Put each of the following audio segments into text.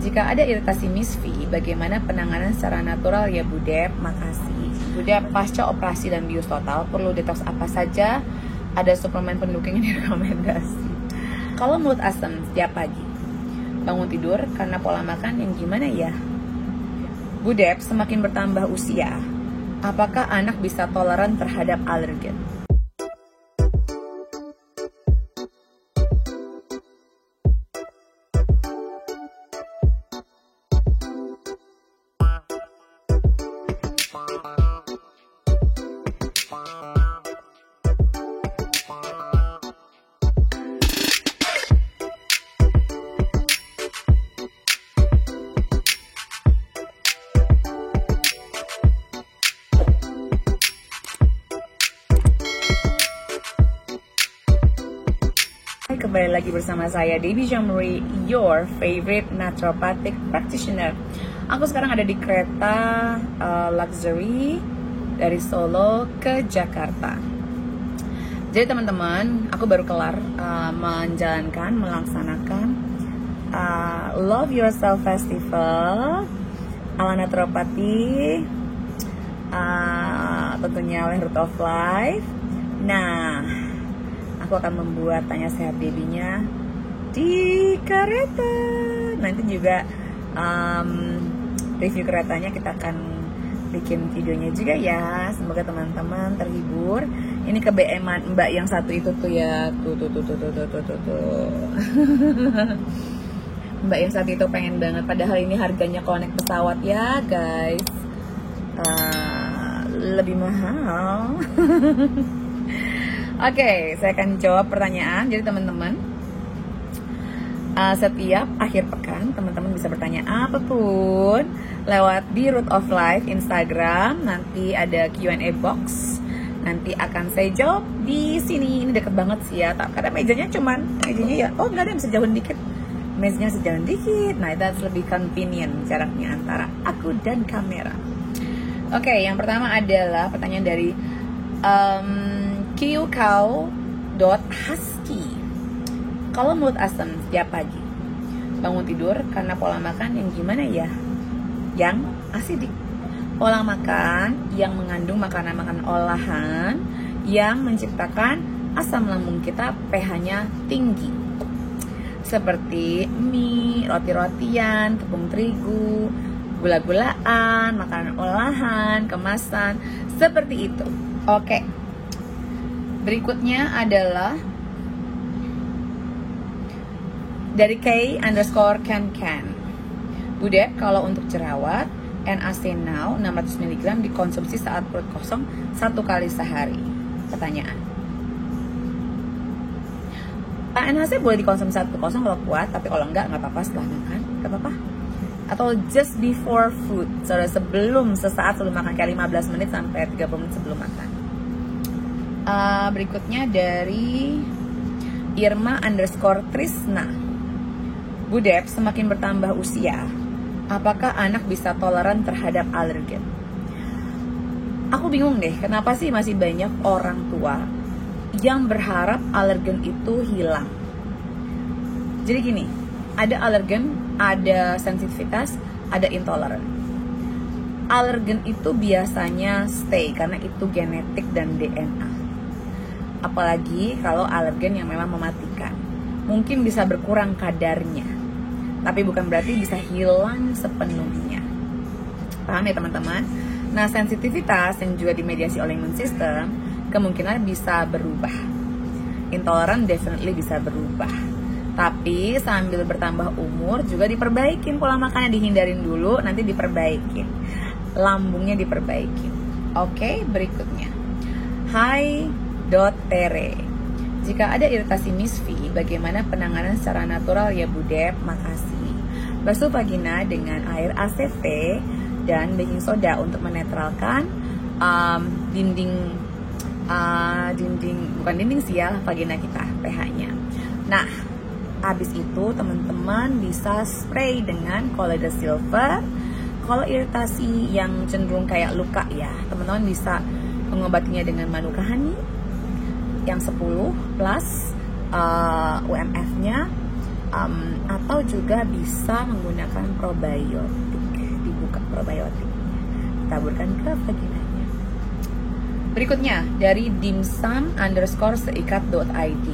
Jika ada iritasi Miss V, bagaimana penanganan secara natural ya Bu Dep? Makasih. Bu Dep, pasca operasi dan bius total, perlu detox apa saja? Ada suplemen pendukung yang direkomendasi. Kalau mulut asam setiap pagi, bangun tidur karena pola makan yang gimana ya? Bu Dep, semakin bertambah usia, apakah anak bisa toleran terhadap alergen? Kembali lagi bersama saya Debbie Jamri, your favorite naturopathic practitioner. Aku sekarang ada di kereta luxury dari Solo ke Jakarta. Jadi teman-teman, aku baru kelar melaksanakan Love Yourself Festival ala naturopati, tentunya oleh Root of Life. Nah, aku akan membuat tanya sehat babynya di kereta. Nanti juga review keretanya kita akan bikin videonya juga ya. Semoga teman-teman terhibur. Ini ke BM Mbak yang satu itu tuh ya. Tuh. Mbak yang satu itu pengen banget. Padahal ini harganya kalau naik pesawat ya guys, lebih mahal. Oke, saya akan jawab pertanyaan. Jadi teman-teman, setiap akhir pekan teman-teman bisa bertanya apapun lewat di Root of Life Instagram. Nanti ada Q&A box. Nanti akan saya jawab di sini. Ini deket banget sih ya. Karena mejanya ya. Oh nggak ada yang bisa jauhin dikit. Mejanya bisa jauhin dikit. Nah, that's lebih convenient jaraknya antara aku dan kamera. Oke, yang pertama adalah pertanyaan dari Kyukau.husky. Kalau mulut asam setiap pagi, bangun tidur karena pola makan yang gimana ya? Yang asidik. Pola makan yang mengandung makanan-makanan olahan yang menciptakan asam lambung kita pH-nya tinggi. Seperti mie, roti-rotian, tepung terigu, gula-gulaan, makanan olahan, kemasan, seperti itu. Oke. Berikutnya adalah dari K_Can. Bu Dep, kalau untuk jerawat, NAC Now 600 mg dikonsumsi saat perut kosong 1 kali sehari. Pertanyaan. NAC boleh dikonsumsi saat perut kosong kalau kuat, tapi kalau enggak apa-apa setelah makan, enggak apa-apa. Atau just before food, sesaat sebelum makan, kayak 15 menit sampai 30 menit sebelum makan. Berikutnya dari Irma_Trisna. Bu Dep, semakin bertambah usia, apakah anak bisa toleran terhadap alergen? Aku bingung deh, kenapa sih masih banyak orang tua yang berharap alergen itu hilang? Jadi gini, ada alergen, ada sensitivitas, ada intoleran. Alergen itu biasanya stay karena itu genetik dan DNA. Apalagi kalau alergen yang memang mematikan, mungkin bisa berkurang kadarnya, tapi bukan berarti bisa hilang sepenuhnya. Paham ya teman-teman? Nah, sensitivitas yang juga dimediasi oleh imun sistem kemungkinan bisa berubah. Intoleran definitely bisa berubah. Tapi sambil bertambah umur juga diperbaikin pola makannya, dihindarin dulu, nanti diperbaikin. Lambungnya diperbaikin. Oke, berikutnya. Tere. Jika ada iritasi Miss V, bagaimana penanganan secara natural ya Bu Dep? Makasih. Basuh vagina dengan air ACV dan baking soda untuk menetralkan vagina kita, pH-nya. Nah, habis itu teman-teman bisa spray dengan Colloidal Silver. Kalau iritasi yang cenderung kayak luka ya, teman-teman bisa mengobatinya dengan Manuka Honey yang 10 plus UMF-nya Atau juga bisa menggunakan probiotik, dibuka probiotik, taburkan ke vaginanya. Berikutnya dari dimsum_seikat.id.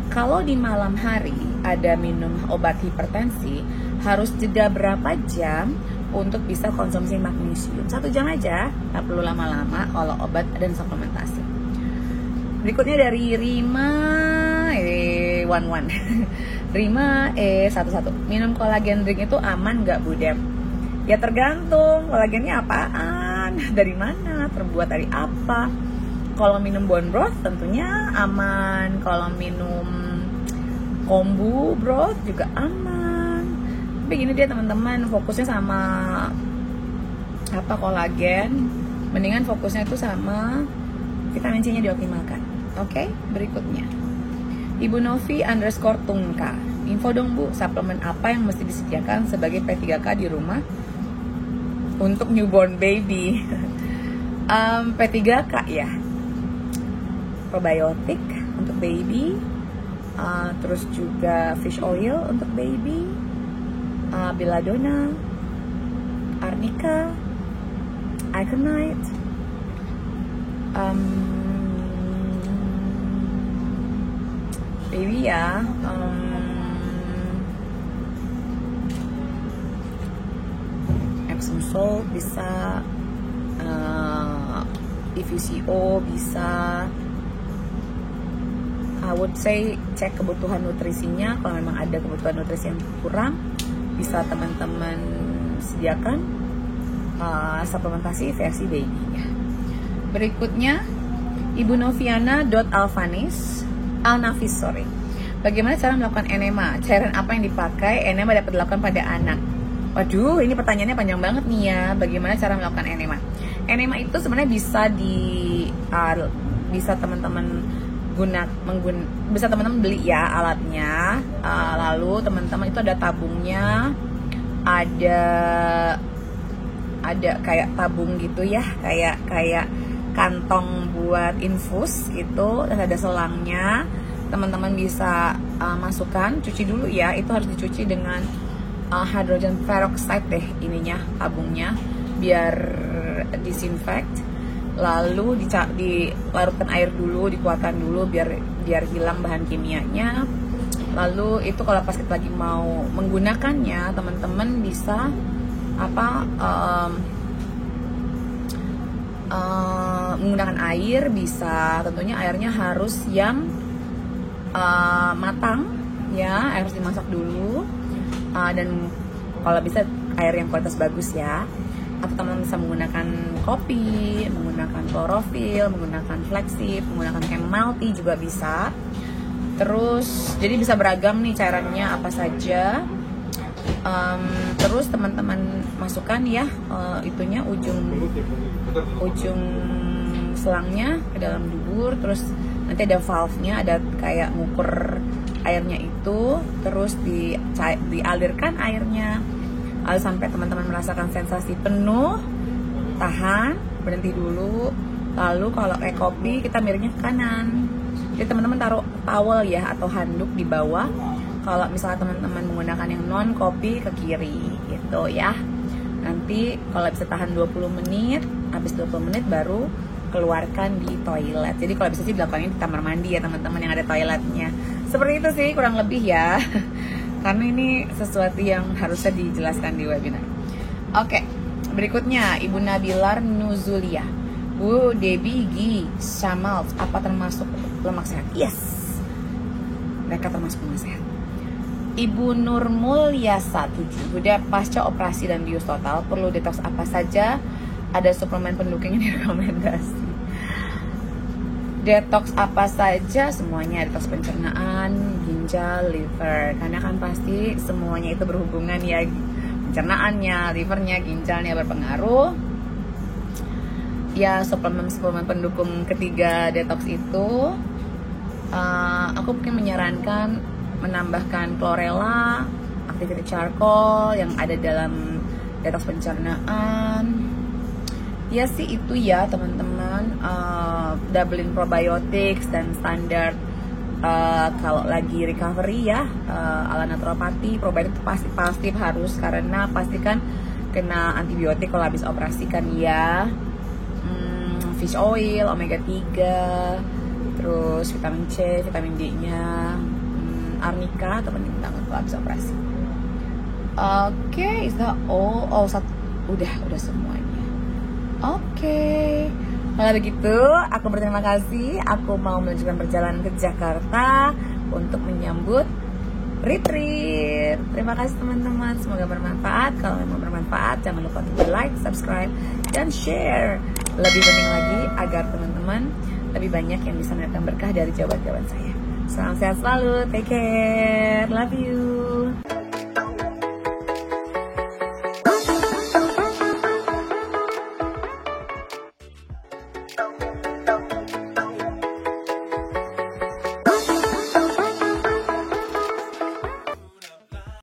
Kalau di malam hari ada minum obat hipertensi, harus jeda berapa jam untuk bisa konsumsi magnesium? 1 jam aja, nggak perlu lama-lama kalau obat dan suplementasi. Berikutnya dari Rima 11 Rima 11. Minum kolagen drink itu aman nggak Bu Dep? Ya tergantung kolagennya apaan, dari mana, terbuat dari apa. Kalau minum bone broth tentunya aman. Kalau minum kombu broth juga aman. Tapi gini dia teman-teman, fokusnya sama apa, kolagen. Mendingan fokusnya itu sama vitamin C-nya dioptimalkan. Oke, berikutnya Ibu Novi_Tungka. Info dong Bu, suplemen apa yang mesti disediakan sebagai P3K di rumah untuk newborn baby? P3K ya, probiotik untuk baby, terus juga fish oil untuk baby, belladonna, arnica, iconite, baby ya, Epsom salt bisa, EVCO bisa. I would say cek kebutuhan nutrisinya. Kalau memang ada kebutuhan nutrisi yang kurang, bisa teman-teman sediakan suplementasi versi baby ya. Berikutnya Ibu Noviana.Alnafis. Bagaimana cara melakukan enema? Cairan apa yang dipakai enema dapat dilakukan pada anak? Waduh, ini pertanyaannya panjang banget nih ya. Bagaimana cara melakukan enema? Enema itu sebenarnya bisa teman-teman bisa teman-teman beli ya alatnya. Lalu teman-teman itu ada tabungnya, ada kayak tabung gitu ya, kayak kantong buat infus gitu, dan ada selangnya. Teman-teman bisa masukkan, cuci dulu ya, itu harus dicuci dengan hydrogen peroxide deh ininya, tabungnya, biar disinfect. Lalu dilarutkan air dulu, dikuatkan dulu biar hilang bahan kimianya. Lalu itu kalau pas kita lagi mau menggunakannya, teman-teman bisa menggunakan air, bisa. Tentunya airnya harus yang matang ya, harus dimasak dulu, dan kalau bisa air yang kualitas bagus ya. Atau teman-teman bisa menggunakan kopi, menggunakan klorofil, menggunakan flaxseed, menggunakan chamomile tea juga bisa. Terus jadi bisa beragam nih cairannya apa saja. Terus teman-teman masukkan ya itunya, ujung selangnya ke dalam dubur. Terus nanti ada valve-nya, ada kayak ngukur airnya itu. Terus dialirkan airnya, lalu sampai teman-teman merasakan sensasi penuh, tahan, berhenti dulu. Lalu kalau kayak kopi, kita miringnya ke kanan. Jadi teman-teman taruh towel ya atau handuk di bawah. Kalau misalnya teman-teman menggunakan yang non kopi, ke kiri gitu ya. Nanti kalau bisa tahan 20 menit, habis 20 menit baru keluarkan di toilet. Jadi kalau bisa sih dilakukan di kamar mandi ya teman-teman yang ada toiletnya. Seperti itu sih kurang lebih ya. Karena ini sesuatu yang harusnya dijelaskan di webinar. Oke, berikutnya Ibu Nabilar Nuzulia. Bu Debbie Gi Shamals, apa termasuk lemak sehat? Yes, mereka termasuk lemak sehat. Ibu Nur Mulyasa 7. Udah pasca operasi dan bius total, perlu detox apa saja? Ada suplemen pendukung yang direkomendasi. Detox apa saja? Semuanya, detox pencernaan, ginjal, liver. Karena kan pasti semuanya itu berhubungan ya, pencernaannya, livernya, ginjalnya berpengaruh. Ya, suplemen pendukung ketiga detox itu, aku mungkin menyarankan menambahkan chlorella, activated charcoal yang ada dalam detox pencernaan. Ya sih itu ya teman-teman, doubling probiotics dan standar Kalau lagi recovery ya, ala naturopati, probiotik itu pasti harus, karena pastikan kena antibiotik kalau habis operasi kan ya. Fish oil, omega 3, terus vitamin C, vitamin D-nya, arnica atau penting banget kalau habis operasi. Oke, is that all? Oh, udah semuanya. Oke. Kalau begitu, aku berterima kasih. Aku mau melanjutkan perjalanan ke Jakarta untuk menyambut retreat. Terima kasih teman-teman, semoga bermanfaat. Kalau memang bermanfaat, jangan lupa untuk like, subscribe, dan share. Lebih penting lagi agar teman-teman lebih banyak yang bisa mendapatkan berkah dari jawaban-jawaban saya. Salam sehat selalu, take care, love you.